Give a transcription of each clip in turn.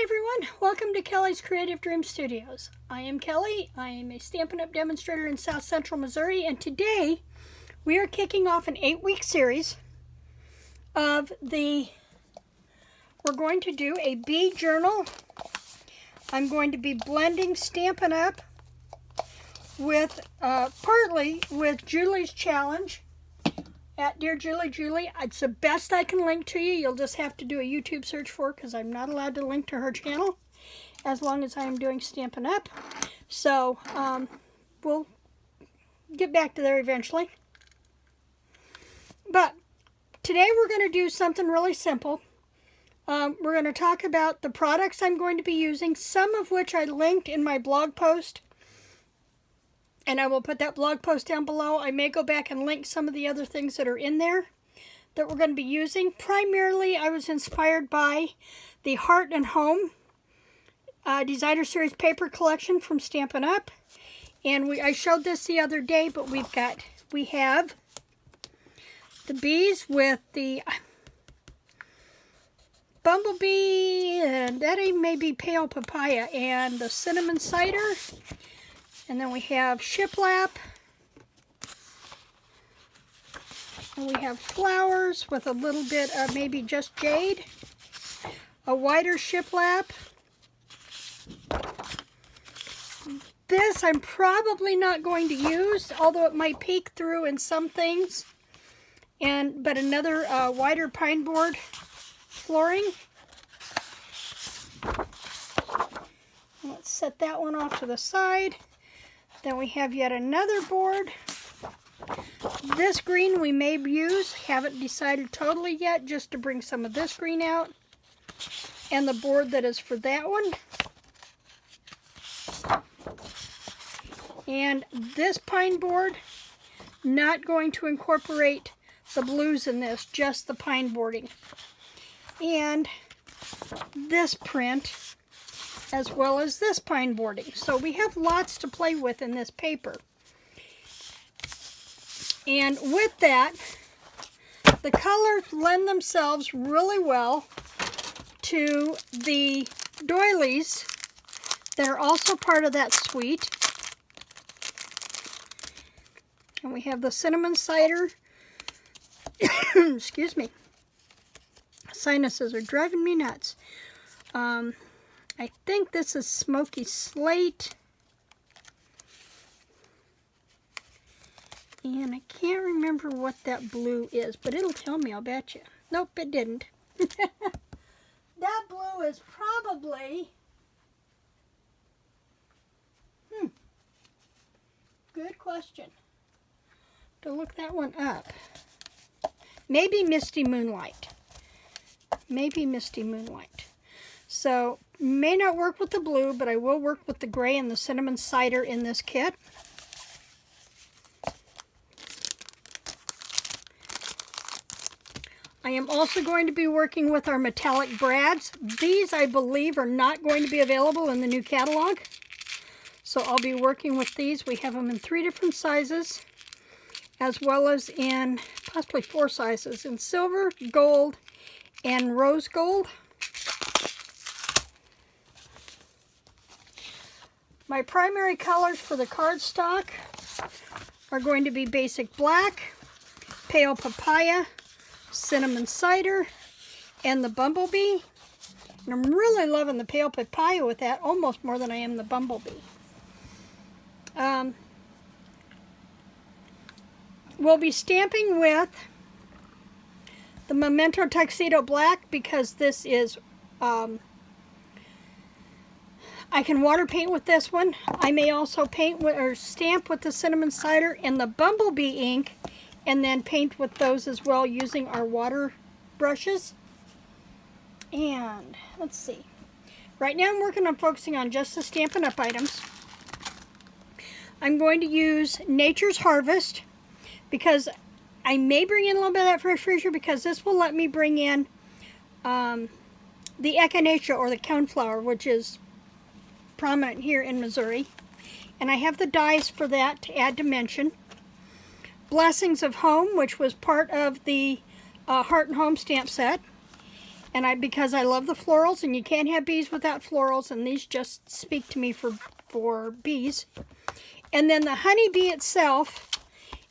everyone, welcome to Kelly's Creative Dream Studios. I am Kelly. I am a Stampin' Up! Demonstrator in South Central Missouri, and today we are kicking off an 8-week series of we're going to do a bee journal. I'm going to be blending Stampin' Up! With, partly with Julie's challenge at Dear Julie. It's the best I can link to you. You'll just have to do a YouTube search for it because I'm not allowed to link to her channel as long as I am doing Stampin' Up! So, we'll get back to there eventually. But today we're going to do something really simple. We're going to talk about the products I'm going to be using, some of which I linked in my blog post. And I will put that blog post down below. I may go back and link some of the other things that are in there that we're going to be using. Primarily, I was inspired by the Heart and Home Designer Series paper collection from Stampin' Up! And I showed this the other day, but we have the bees with the bumblebee, and that may be pale papaya, and the cinnamon cider. And then we have shiplap. And we have flowers with a little bit of maybe just jade. A wider shiplap. This I'm probably not going to use, although it might peek through in some things. But another wider pine board flooring. Let's set that one off to the side. Then we have yet another board. This green we may use, haven't decided totally yet, just to bring some of this green out. And the board that is for that one. And this pine board, not going to incorporate the blues in this, just the pine boarding. And this print, as well as this pine boarding. So we have lots to play with in this paper. And with that, the colors lend themselves really well to the doilies that are also part of that suite. And we have the cinnamon cider. Excuse me. Sinuses are driving me nuts. I think this is Smoky Slate. And I can't remember what that blue is, but it'll tell me, I'll bet you. Nope, it didn't. That blue is probably... Good question. To look that one up. Maybe Misty Moonlight. Maybe Misty Moonlight. So, may not work with the blue, but I will work with the gray and the cinnamon cider in this kit. I am also going to be working with our metallic brads. These, I believe, are not going to be available in the new catalog. So I'll be working with these. We have them in 3 different sizes, as well as in possibly 4 sizes, in silver, gold, and rose gold. My primary colors for the cardstock are going to be basic black, pale papaya, cinnamon cider, and the bumblebee. And I'm really loving the pale papaya with that, almost more than I am the bumblebee. We'll be stamping with the Memento Tuxedo Black because this is... I can water paint with this one. I may also paint with, or stamp with the cinnamon cider and the bumblebee ink, and then paint with those as well using our water brushes. And let's see. Right now I'm working on focusing on just the Stampin' Up! Items. I'm going to use Nature's Harvest because I may bring in a little bit of that fresh freezer because this will let me bring in the echinacea or the coneflower, which is prominent here in Missouri, and I have the dies for that to add dimension. Blessings of Home, which was part of the Heart and Home stamp set, And because I love the florals, and you can't have bees without florals, and these just speak to me for bees. And then the honeybee itself,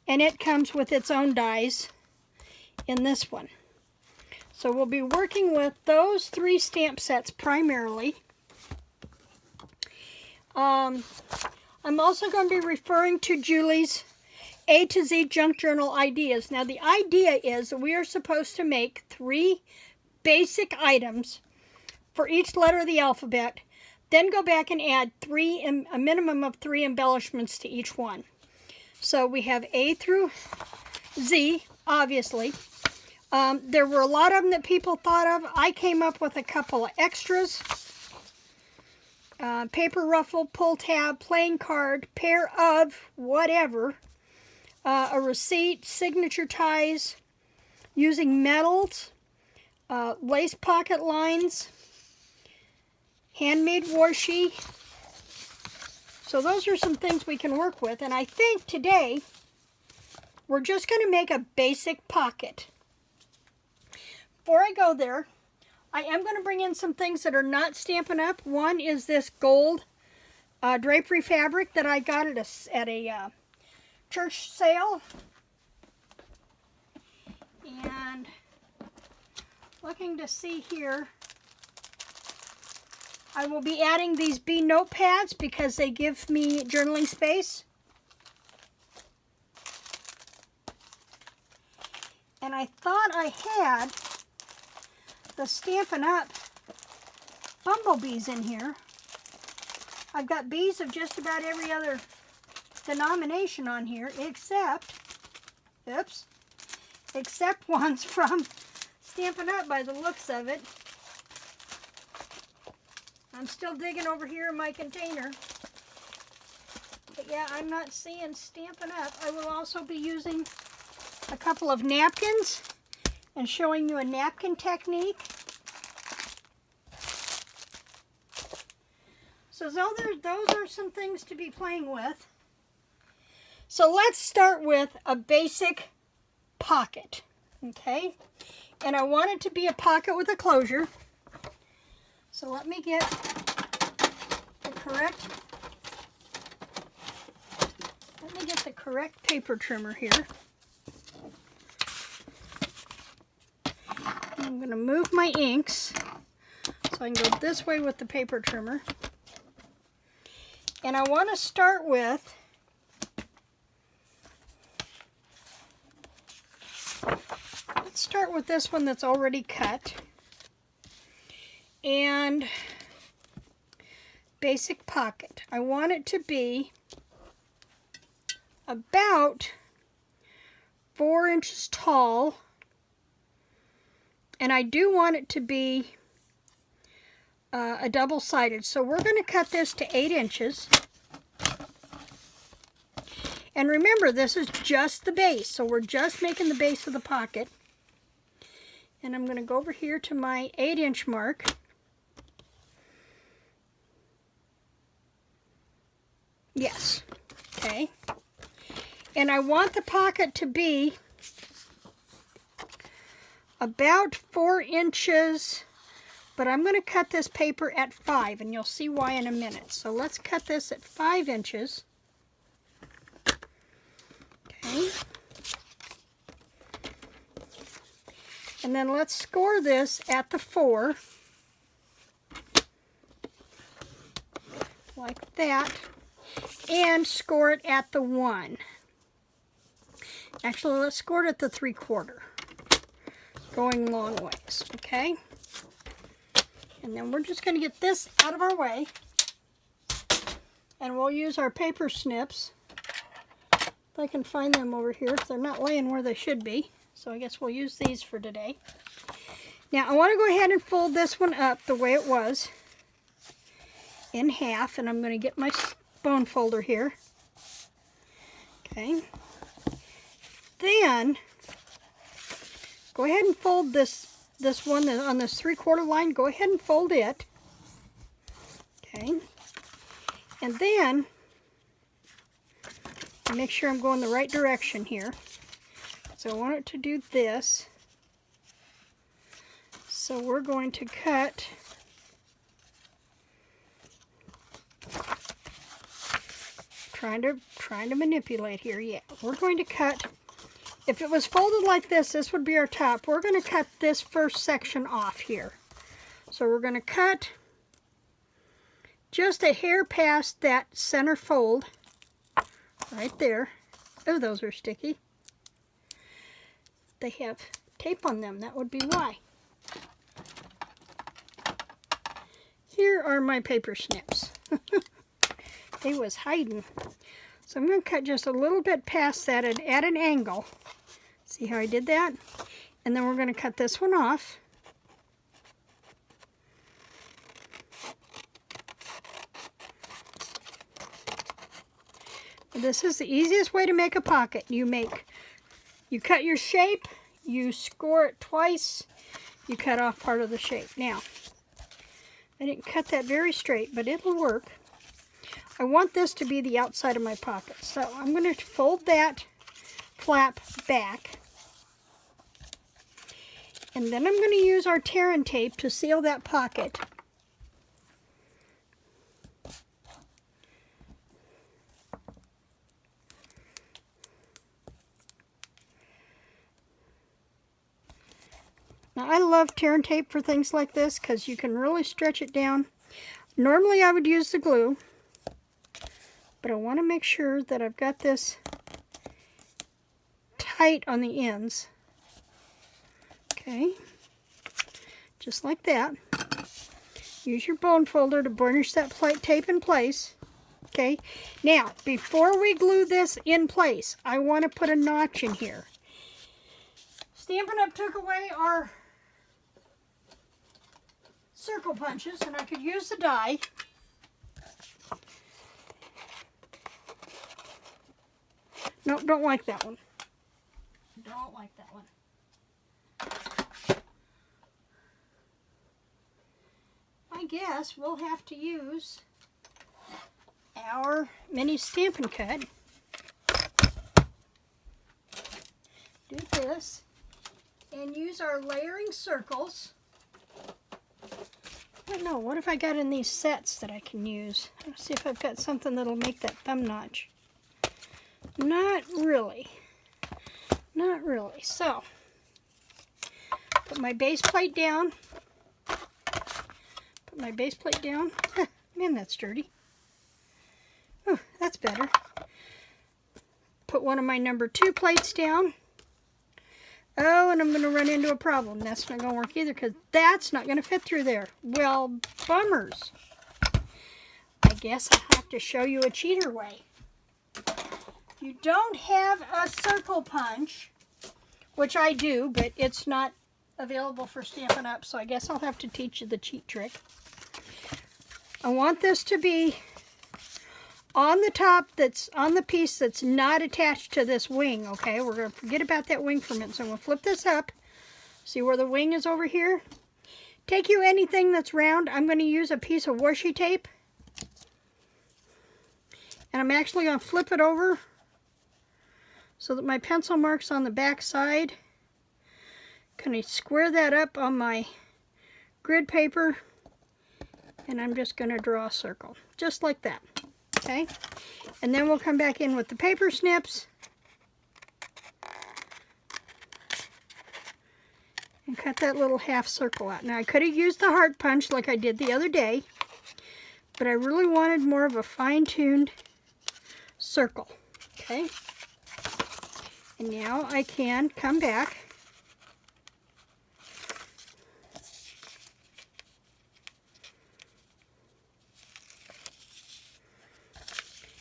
and it comes with its own dies in this one. So we'll be working with those 3 stamp sets primarily. I'm also going to be referring to Julie's A to Z Junk Journal ideas. Now the idea is that we are supposed to make 3 basic items for each letter of the alphabet, then go back and add a minimum of 3 embellishments to each one. So we have A through Z, obviously. There were a lot of them that people thought of. I came up with a couple of extras. Paper ruffle, pull tab, playing card, pair of whatever, a receipt, signature ties, using metals, lace pocket lines, handmade washi. So those are some things we can work with. And I think today we're just going to make a basic pocket. Before I go there, I am going to bring in some things that are not Stampin' Up. One is this gold drapery fabric that I got at a church sale. And looking to see here, I will be adding these bee notepads because they give me journaling space. And I thought I had the Stampin' Up bumblebees in here. I've got bees of just about every other denomination on here except ones from Stampin' Up by the looks of it. I'm still digging over here in my container. But yeah, I'm not seeing Stampin' Up. I will also be using a couple of napkins and showing you a napkin technique. So those are some things to be playing with. So let's start with a basic pocket, okay? And I want it to be a pocket with a closure. So let me get the correct paper trimmer here. I'm going to move my inks so I can go this way with the paper trimmer. And I want to start with this one that's already cut. And basic pocket. I want it to be about 4 inches tall. And I do want it to be a double-sided. So we're going to cut this to 8 inches. And remember, this is just the base. So we're just making the base of the pocket. And I'm going to go over here to my 8-inch mark. Yes. Okay. And I want the pocket to be about 4 inches, but I'm going to cut this paper at 5, and you'll see why in a minute. So let's cut this at 5 inches. Okay. And then let's score this at the 4. Like that. And score it at the 1. Actually, let's score it at the 3/4. Going long ways, okay? And then we're just going to get this out of our way. And we'll use our paper snips. If I can find them over here. They're not laying where they should be. So I guess we'll use these for today. Now, I want to go ahead and fold this one up the way it was. In half. And I'm going to get my bone folder here. Okay. Then go ahead and fold this one on this 3/4 line. Go ahead and fold it. Okay. And then make sure I'm going the right direction here. So I want it to do this. So we're going to cut trying to manipulate here. Yeah, we're going to cut. If it was folded like this, this would be our top. We're going to cut this first section off here. So we're going to cut just a hair past that center fold right there. Oh, those are sticky. They have tape on them. That would be why. Here are my paper snips. They was hiding. So I'm going to cut just a little bit past that at an angle. See how I did that? And then we're going to cut this one off. This is the easiest way to make a pocket. You cut your shape, you score it twice, you cut off part of the shape. Now, I didn't cut that very straight, but it'll work. I want this to be the outside of my pocket. So I'm going to fold that flap back. And then I'm going to use our tear and tape to seal that pocket. Now I love tear and tape for things like this because you can really stretch it down. Normally I would use the glue, but I want to make sure that I've got this tight on the ends. Okay, just like that. Use your bone folder to burnish that tape in place. Okay, now before we glue this in place, I want to put a notch in here. Stampin' Up! Took away our circle punches, and I could use the die. No, don't like that one. Don't like that one. I guess we'll have to use our mini Stampin' Cut. Do this and use our layering circles. I don't know, what have I got in these sets that I can use? Let's see if I've got something that'll make that thumb notch. Not really. Not really. So, put my base plate down. Put my base plate down. Man, that's dirty. Oh, that's better. Put one of my number 2 plates down. Oh, and I'm going to run into a problem. That's not going to work either because that's not going to fit through there. Well, bummers. I guess I have to show you a cheater way. If you don't have a circle punch, which I do, but it's not available for Stampin' Up, so I guess I'll have to teach you the cheat trick. I want this to be on the top, that's on the piece that's not attached to this wing, okay? We're going to forget about that wing for a minute. So I'm going to flip this up. See where the wing is over here? Take you anything that's round. I'm going to use a piece of washi tape. And I'm actually going to flip it over so that my pencil mark's on the back side. Kind of square that up on my grid paper. And I'm just going to draw a circle. Just like that. Okay, and then we'll come back in with the paper snips and cut that little half circle out. Now I could have used the heart punch like I did the other day, but I really wanted more of a fine-tuned circle. Okay, and now I can come back .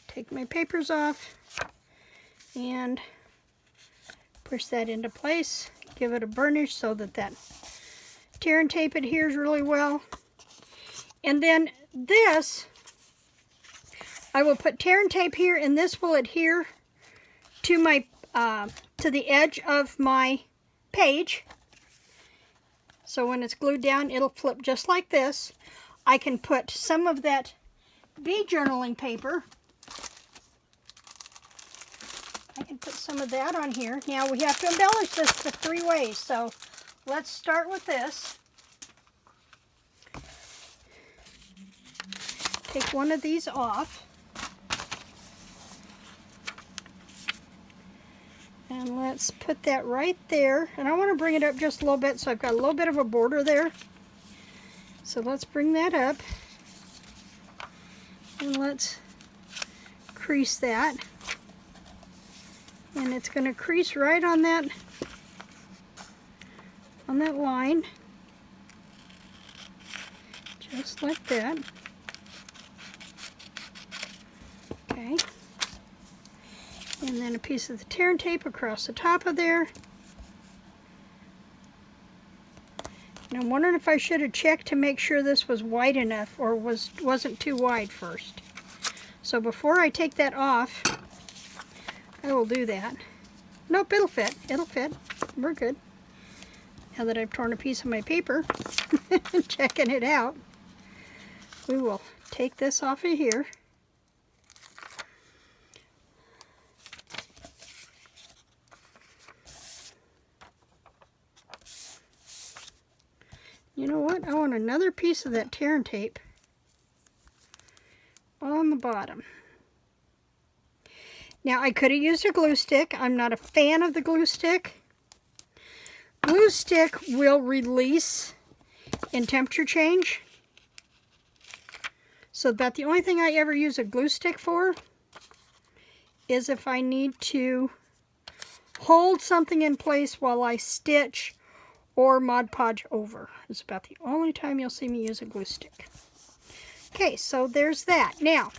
Take my papers off and push that into place. Give it a burnish so that that tear and tape adheres really well. And then this, I will put tear and tape here, and this will adhere to my to the edge of my page. So when it's glued down, it'll flip just like this. I can put some of that bee journaling paper. I can put some of that on here. Now we have to embellish this the 3 ways. So let's start with this. take one of these off. And let's put that right there. And I want to bring it up just a little bit so I've got a little bit of a border there. So let's bring that up. And let's crease that. And it's going to crease right on that line. Just like that. Okay. And then a piece of the tear and tape across the top of there. And I'm wondering if I should have checked to make sure this was wide enough or wasn't too wide first. So before I take that off, I will do that. Nope, it'll fit. It'll fit. We're good. Now that I've torn a piece of my paper, checking it out, we will take this off of here. You know what? I want another piece of that tear and tape on the bottom. Now, I could have used a glue stick. I'm not a fan of the glue stick. Glue stick will release in temperature change. So about the only thing I ever use a glue stick for is if I need to hold something in place while I stitch or Mod Podge over. It's about the only time you'll see me use a glue stick. Okay, so there's that. Now,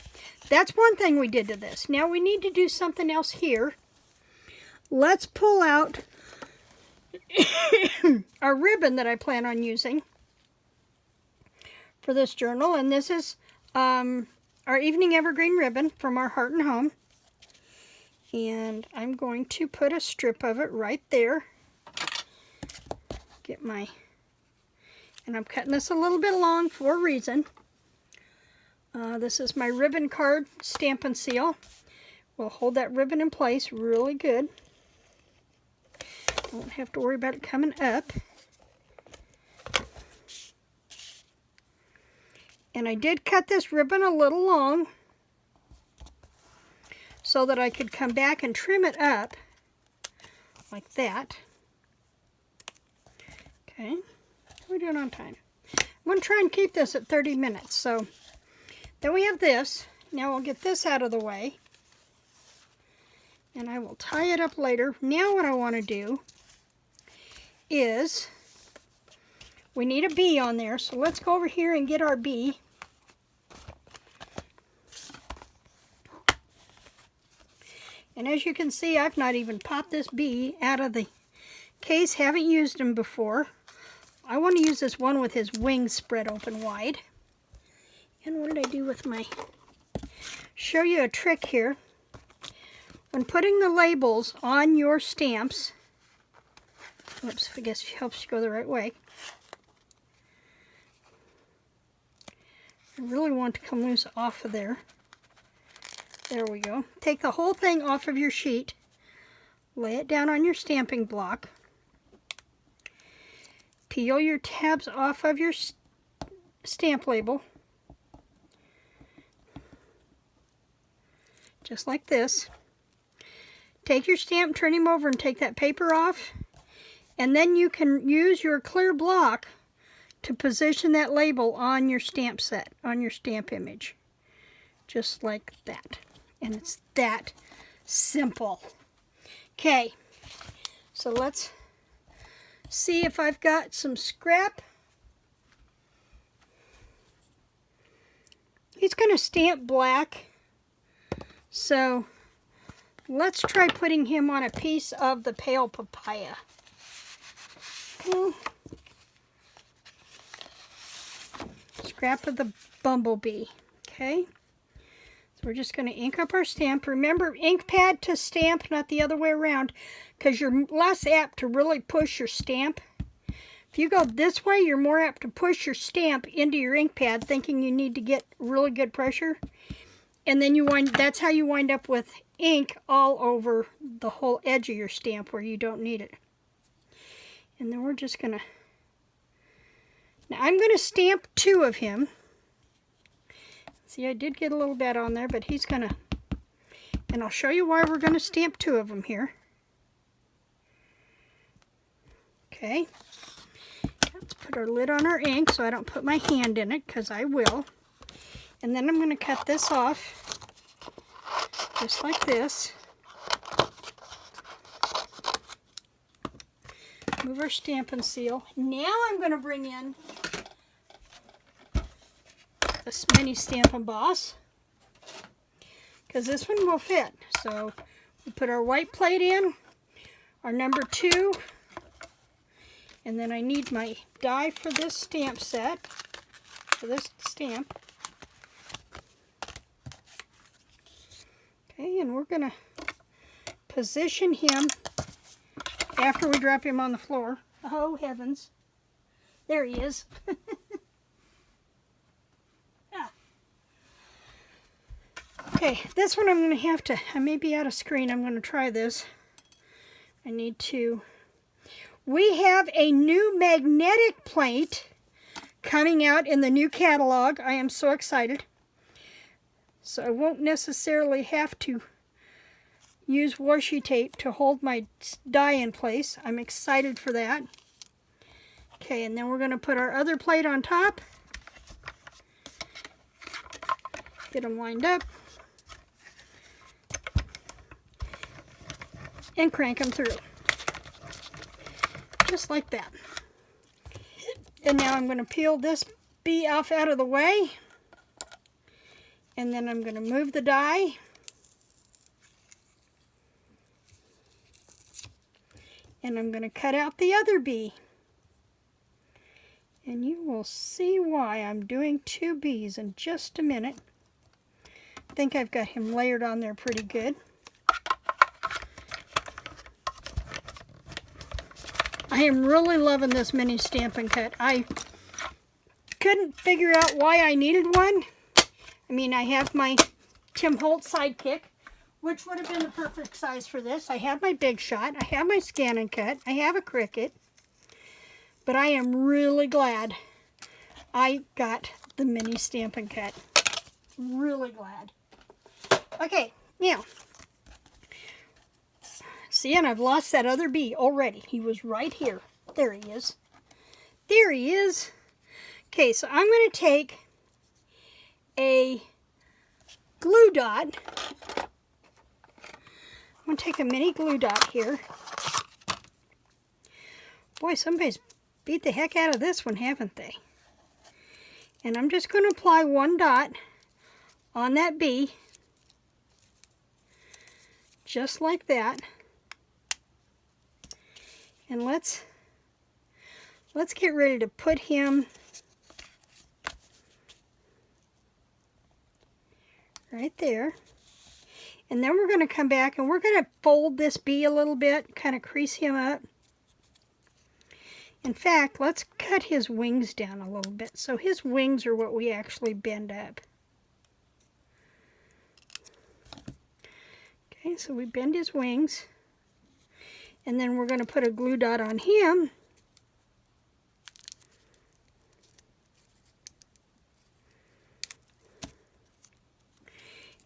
that's one thing we did to this. Now we need to do something else here. Let's pull out our ribbon that I plan on using for this journal. And this is our Evening Evergreen Ribbon from our Heart and Home. And I'm going to put a strip of it right there. Get my, and I'm cutting this a little bit long for a reason. This is my ribbon card stamp and seal. We'll hold that ribbon in place really good. Don't have to worry about it coming up. And I did cut this ribbon a little long so that I could come back and trim it up like that. Okay, we're doing on time. I'm going to try and keep this at 30 minutes. So then we have this. Now we'll get this out of the way. And I will tie it up later. Now what I want to do is, we need a bee on there. So let's go over here and get our bee. And as you can see, I've not even popped this bee out of the case. Haven't used him before. I want to use this one with his wings spread open wide. And what did I do with my... Show you a trick here. When putting the labels on your stamps... Oops, I guess it helps you go the right way. I really want to come loose off of there. There we go. Take the whole thing off of your sheet. Lay it down on your stamping block. Peel your tabs off of your stamp label. Just like this. Take your stamp, turn him over, and take that paper off. And then you can use your clear block to position that label on your stamp set, on your stamp image. Just like that. And it's that simple. Okay, so let's see if I've got some scrap. He's going to stamp black. So let's try putting him on a piece of the pale papaya. Okay. Scrap of the bumblebee. Okay. So we're just going to ink up our stamp. Remember, ink pad to stamp, not the other way around, because you're less apt to really push your stamp. If you go this way, you're more apt to push your stamp into your ink pad, thinking you need to get really good pressure. And then that's how you wind up with ink all over the whole edge of your stamp where you don't need it. And then we're just going to... Now I'm going to stamp 2 of him. See, I did get a little bit on there, but he's gonna, and I'll show you why we're gonna stamp 2 of them here. Okay, let's put our lid on our ink so I don't put my hand in it, because I will. And then I'm gonna cut this off, just like this. Move our Stampin' Seal. Now I'm gonna bring in this mini Stampin' Boss, because this one will fit. So we put our white plate in, our number 2, and then I need my die for this stamp set, for this stamp. Okay, and we're gonna position him after we drop him on the floor. Oh heavens, there he is. Okay, this one I'm going to have to, I may be out of screen, I'm going to try this. I need to, we have a new magnetic plate coming out in the new catalog. I am so excited. So I won't necessarily have to use washi tape to hold my die in place. I'm excited for that. Okay, and then we're going to put our other plate on top. Get them lined up. And crank them through. Just like that. And now I'm going to peel this bee off out of the way. And then I'm going to move the die. And I'm going to cut out the other bee. And you will see why I'm doing 2 bees in just a minute. I think I've got him layered on there pretty good. I am really loving this mini Stampin' Cut. I couldn't figure out why I needed one. I mean, I have my Tim Holtz Sidekick, which would have been the perfect size for this. I have my Big Shot. I have my Scan and Cut. I have a Cricut. But I am really glad I got the mini Stampin' Cut. Really glad. Okay, now. See, and I've lost that other bee already. He was right here. There he is. There he is. Okay, so I'm going to take a glue dot. I'm going to take a mini glue dot here. Boy, somebody's beat the heck out of this one, haven't they? And I'm just going to apply 1 dot on that bee. Just like that. And let's get ready to put him right there. And then we're going to come back and we're going to fold this bee a little bit, kind of crease him up. In fact, let's cut his wings down a little bit. So his wings are what we actually bend up. Okay, so we bend his wings. And then we're going to put a glue dot on him.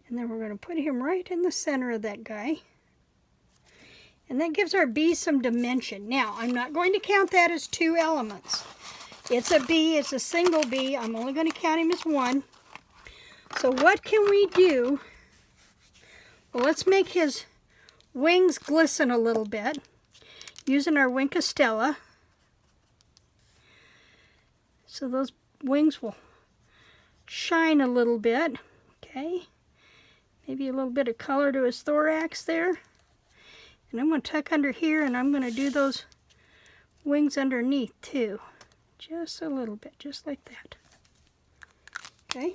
And then we're going to put him right in the center of that guy. And that gives our bee some dimension. Now, I'm not going to count that as 2 elements. It's a bee, it's a single bee. I'm only going to count him as 1. So what can we do? Well, let's make his wings glisten a little bit. Using our Wink of Stella. So those wings will shine a little bit. Okay. Maybe a little bit of color to his thorax there. And I'm going to tuck under here and I'm going to do those wings underneath too. Just a little bit, just like that. Okay.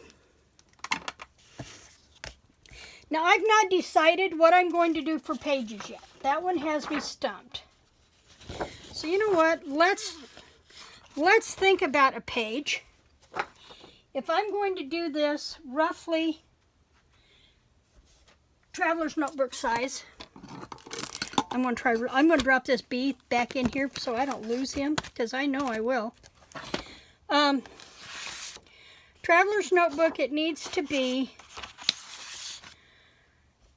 Now I've not decided what I'm going to do for pages yet. That one has me stumped. So you know what, let's think about a page. If I'm going to do this roughly traveler's notebook size, I'm going to drop this bee back in here so I don't lose him, because I know I will. Traveler's Notebook, it needs to be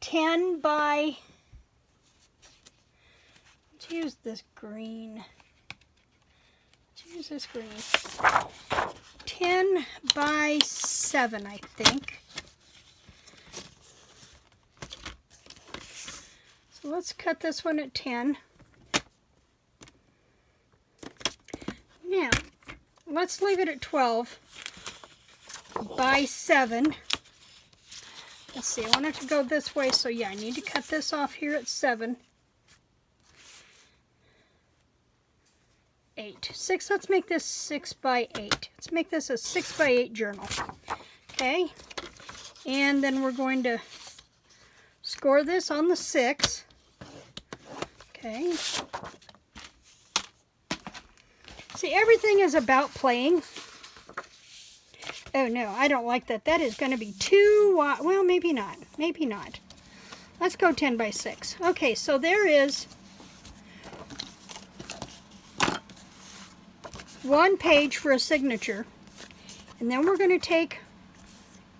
10 by, let's use this green. Let's use this green. 10 by 7, I think. So let's cut this one at 10. Now, let's leave it at 12 by 7. Let's see, I want it to go this way, so yeah, I need to cut this off here at 7. 8. 6, let's make this 6 by 8. Let's make this a 6 by 8 journal. Okay, and then we're going to score this on the 6. Okay. See, everything is about playing. Oh no, I don't like that. That is going to be too wide. Well, maybe not. Maybe not. Let's go 10 by 6. Okay, so there is one page for a signature. And then we're going to take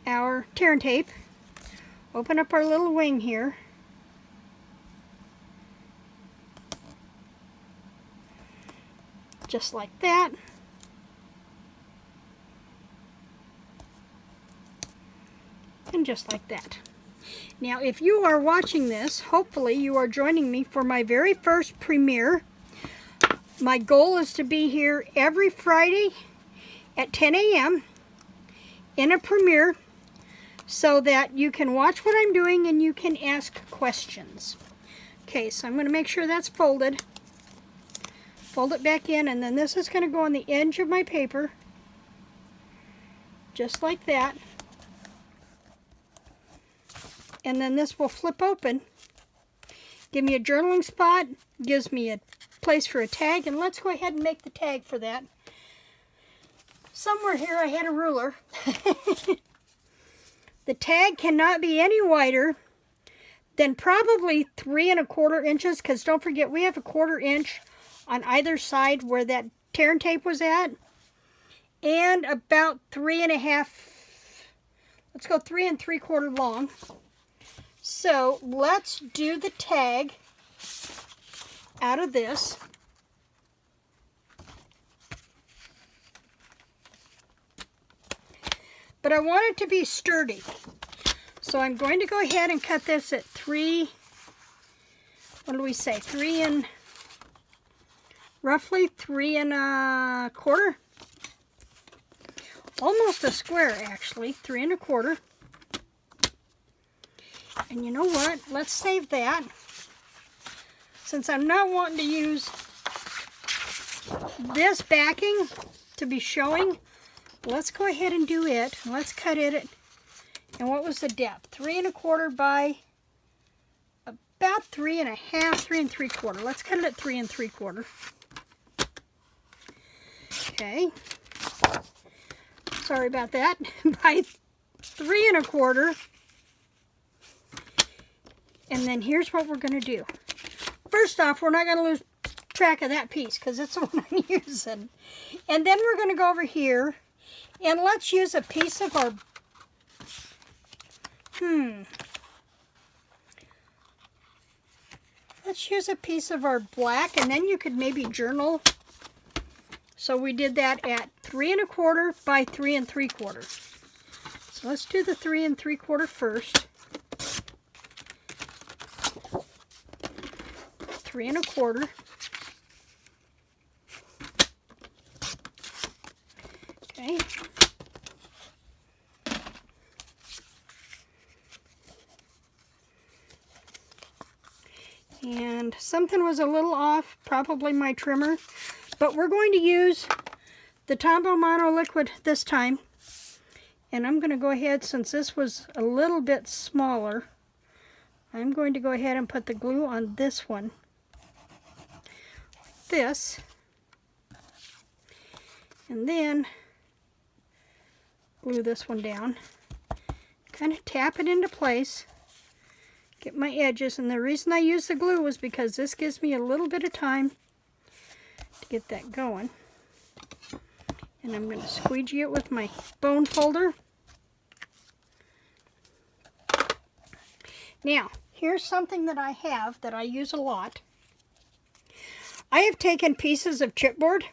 our tear and tape, open up our little wing here. Just like that. And just like that. Now, if you are watching this, hopefully you are joining me for my very first premiere. My goal is to be here every Friday at 10 a.m. in a premiere so that you can watch what I'm doing and you can ask questions. Okay, so I'm going to make sure that's folded. Fold it back in, and then this is going to go on the edge of my paper, just like that. And then this will flip open, give me a journaling spot, gives me a place for a tag, and let's go ahead and make the tag for that. Somewhere here I had a ruler. The tag cannot be any wider than probably 3 1/4 inches, because don't forget we have a 1/4 inch on either side where that tear and tape was at, and about 3 1/2, let's go 3 3/4 long. So let's do the tag out of this. But I want it to be sturdy. So I'm going to go ahead and cut this at 3, what do we say, roughly 3 1/4. Almost a square, actually, 3 1/4. And you know what? Let's save that. Since I'm not wanting to use this backing to be showing, let's go ahead and do it. Let's cut it at, and what was the depth? 3 1/4 by about 3 1/2, 3 3/4. Let's cut it at 3 3/4. Okay. Sorry about that. By 3 1/4. And then here's what we're going to do. First off, we're not going to lose track of that piece because it's the one I'm using. And then we're going to go over here and let's use a piece of our, let's use a piece of our black, and then you could maybe journal. So we did that at 3 1/4 by 3 3/4. So let's do the 3 3/4 first. 3 1/4. Okay. And something was a little off, probably my trimmer, but we're going to use the Tombow Mono Liquid this time. And I'm going to go ahead, since this was a little bit smaller, I'm going to go ahead and put the glue on this one. This, and then glue this one down, kind of tap it into place, get my edges, and the reason I use the glue was because this gives me a little bit of time to get that going. And I'm going to squeegee it with my bone folder. Now, here's something that I have that I use a lot. I have taken pieces of chipboard,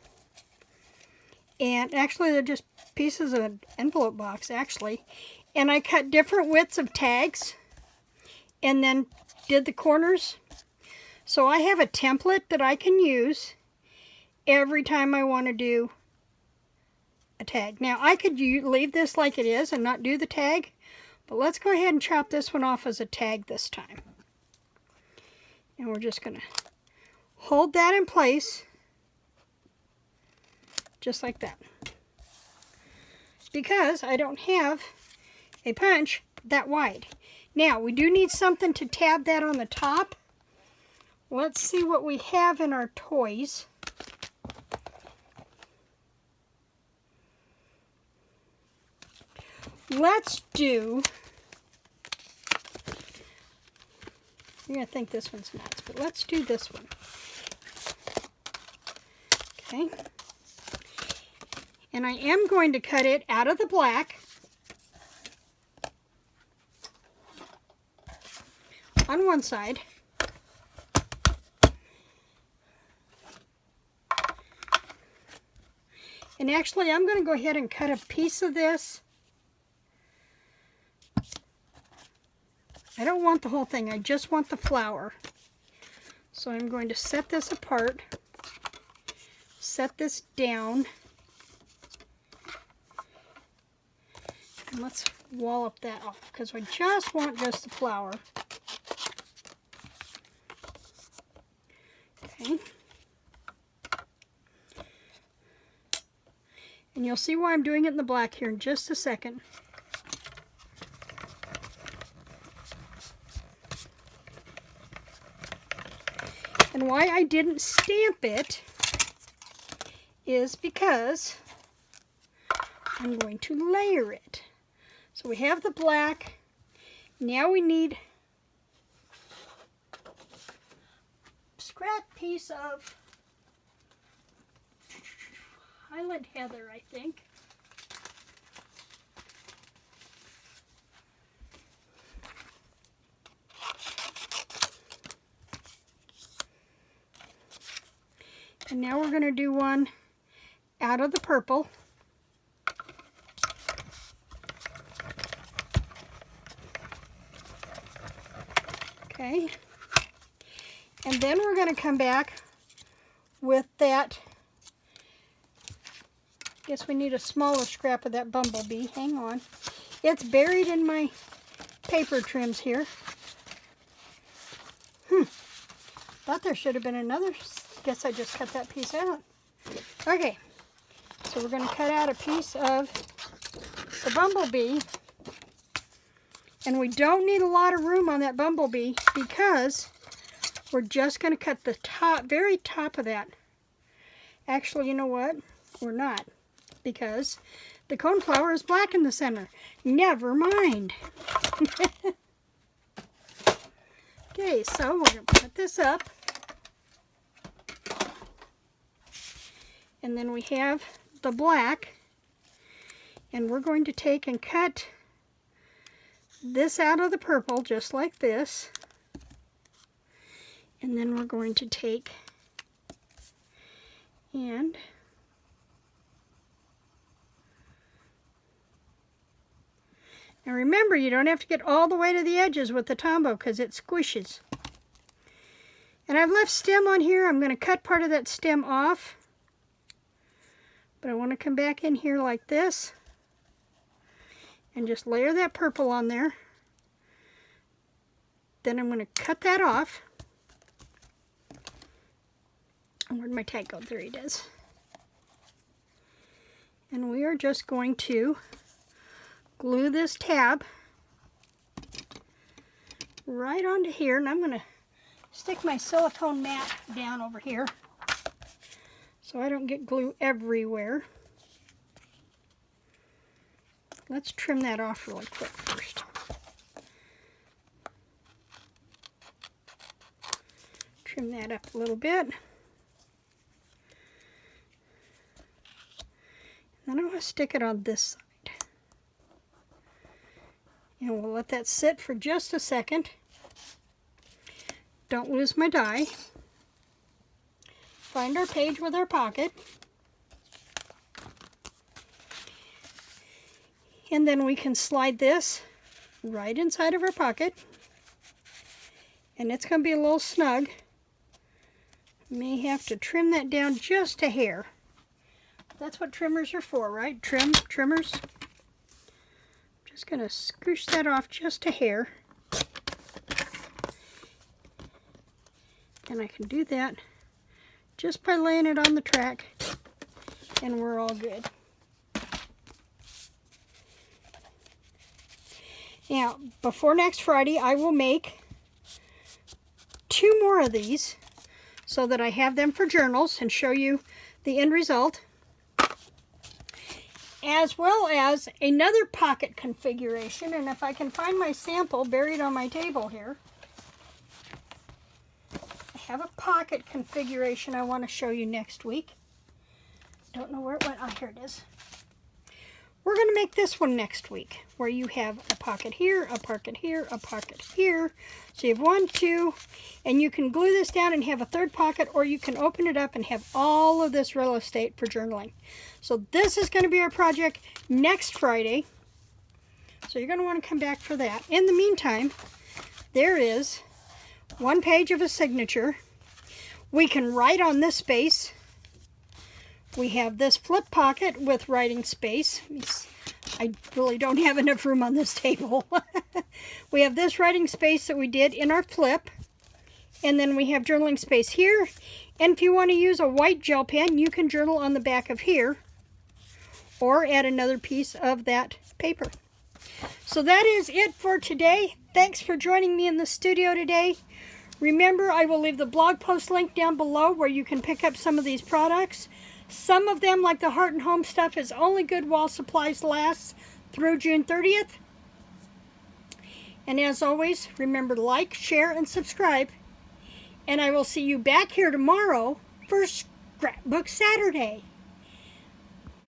and actually they're just pieces of an envelope box actually, and I cut different widths of tags and then did the corners. So I have a template that I can use every time I want to do a tag. Now I could leave this like it is and not do the tag, but let's go ahead and chop this one off as a tag this time. And we're just going to hold that in place just like that, because I don't have a punch that wide. Now we do need something to tab that on the top. Let's see what we have in our toys. Let's do, you're going to think this one's nuts, but let's do this one. Okay. And I am going to cut it out of the black on one side. And actually, I'm going to go ahead and cut a piece of this. I don't want the whole thing, I just want the flower. So I'm going to set this apart, set this down, and let's wallop that off because I just want just the flower. Okay. And you'll see why I'm doing it in the black here in just a second. And why I didn't stamp it is because I'm going to layer it. So we have the black. Now we need a scrap piece of Highland Heather, I think. And now we're going to do one out of the purple. Okay. And then we're going to come back with that. Guess we need a smaller scrap of that bumblebee. Hang on. It's buried in my paper trims here. Thought there should have been another. Guess I just cut that piece out. Okay. So we're going to cut out a piece of the bumblebee. And we don't need a lot of room on that bumblebee because we're just going to cut the top, very top of that. Actually, you know what? We're not, because the coneflower is black in the center. Never mind. Okay, so we're going to put this up. And then we have the black. And we're going to take and cut this out of the purple, just like this. And then we're going to take and now remember, you don't have to get all the way to the edges with the Tombow because it squishes. And I've left stem on here. I'm going to cut part of that stem off. But I want to come back in here like this and just layer that purple on there. Then I'm going to cut that off. Where'd my tag go? There it is. And we are just going to glue this tab right onto here. And I'm going to stick my silicone mat down over here so I don't get glue everywhere. Let's trim that off really quick first. Trim that up a little bit. then I'm going to stick it on this side. And we'll let that sit for just a second. Don't lose my die. Find our page with our pocket. And then we can slide this right inside of our pocket. And it's going to be a little snug. May have to trim that down just a hair. That's what trimmers are for, right? Trimmers. Just going to scoosh that off just a hair. And I can do that just by laying it on the track, and we're all good. Now, before next Friday, I will make 2 more of these so that I have them for journals and show you the end result, as well as another pocket configuration. And if I can find my sample buried on my table here, I have a pocket configuration I want to show you next week. Don't know where it went. Oh, here it is. We're going to make this one next week, where you have a pocket here, a pocket here, a pocket here. So you have 1, 2, and you can glue this down and have a third pocket, or you can open it up and have all of this real estate for journaling. So this is going to be our project next Friday. So you're going to want to come back for that. In the meantime, there is 1 page of a signature. We can write on this space. We have this flip pocket with writing space. I really don't have enough room on this table. We have this writing space that we did in our flip. And then we have journaling space here. And if you want to use a white gel pen, you can journal on the back of here, or add another piece of that paper. So that is it for today. Thanks for joining me in the studio today. Remember, I will leave the blog post link down below where you can pick up some of these products. Some of them, like the Heart and Home stuff, is only good while supplies last through June 30th. And as always, remember to like, share, and subscribe. And I will see you back here tomorrow for Scrapbook Saturday.